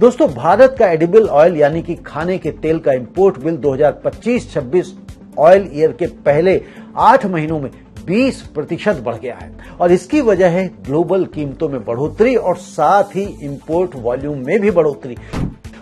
दोस्तों, भारत का edible oil यानी कि खाने के तेल का इंपोर्ट बिल 2025-26 ऑयल ईयर के पहले 8 महीनों में 20% बढ़ गया है और इसकी वजह है ग्लोबल कीमतों में बढ़ोतरी और साथ ही इंपोर्ट वॉल्यूम में भी बढ़ोतरी।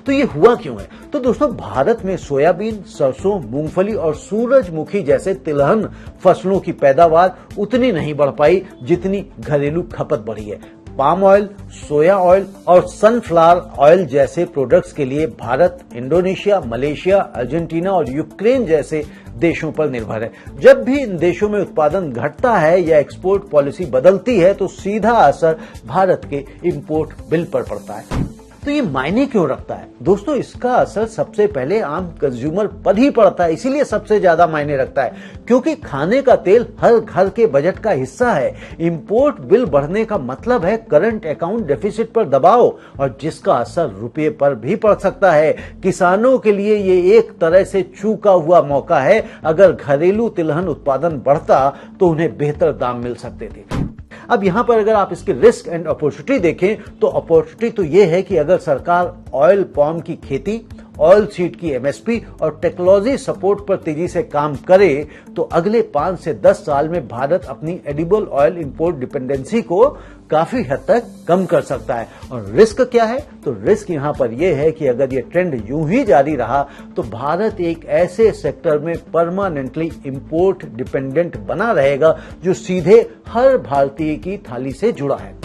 तो ये हुआ क्यों है? तो दोस्तों, भारत में सोयाबीन, सरसों, मूंगफली और सूरजमुखी जैसे तिलहन फसलों की पैदावार उतनी नहीं बढ़ पाई जितनी घरेलू खपत बढ़ी है। पाम ऑयल, सोया ऑयल और सनफ्लावर ऑयल जैसे प्रोडक्ट्स के लिए भारत इंडोनेशिया, मलेशिया, अर्जेंटीना और यूक्रेन जैसे देशों पर निर्भर है। जब भी इन देशों में उत्पादन घटता है या एक्सपोर्ट पॉलिसी बदलती है तो सीधा असर भारत के इंपोर्ट बिल पर पड़ता है। तो ये मायने क्यों रखता है? दोस्तों, इसका असर सबसे पहले आम कंज्यूमर पर ही पड़ता है, इसीलिए सबसे ज्यादा मायने रखता है क्योंकि खाने का तेल हर घर के बजट का हिस्सा है। इंपोर्ट बिल बढ़ने का मतलब है करंट अकाउंट डेफिसिट पर दबाव और जिसका असर रुपये पर भी पड़ सकता है। किसानों के लिए ये एक तरह से चूका हुआ मौका है। अगर घरेलू तिलहन उत्पादन बढ़ता तो उन्हें बेहतर दाम मिल सकते थे। अब यहां पर अगर आप इसके रिस्क एंड अपॉर्चुनिटी देखें तो अपॉर्चुनिटी तो यह है कि अगर सरकार ऑयल पाम की खेती, ऑयल सीड की एमएसपी और टेक्नोलॉजी सपोर्ट पर तेजी से काम करे तो अगले 5 से 10 साल में भारत अपनी एडिबल ऑयल इंपोर्ट डिपेंडेंसी को काफी हद तक कम कर सकता है। और रिस्क क्या है? तो रिस्क यहां पर यह है कि अगर ये ट्रेंड यूं ही जारी रहा तो भारत एक ऐसे सेक्टर में परमानेंटली इंपोर्ट डिपेंडेंट बना रहेगा जो सीधे हर भारतीय की थाली से जुड़ा है।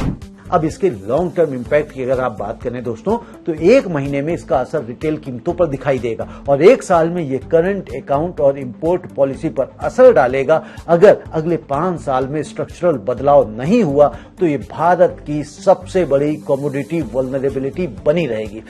अब इसके लॉन्ग टर्म इंपैक्ट की अगर आप बात करें दोस्तों, तो 1 महीने में इसका असर रिटेल कीमतों पर दिखाई देगा और 1 साल में ये करंट अकाउंट और इंपोर्ट पॉलिसी पर असर डालेगा। अगर अगले 5 साल में स्ट्रक्चरल बदलाव नहीं हुआ तो ये भारत की सबसे बड़ी कमोडिटी वल्नरेबिलिटी बनी रहेगी।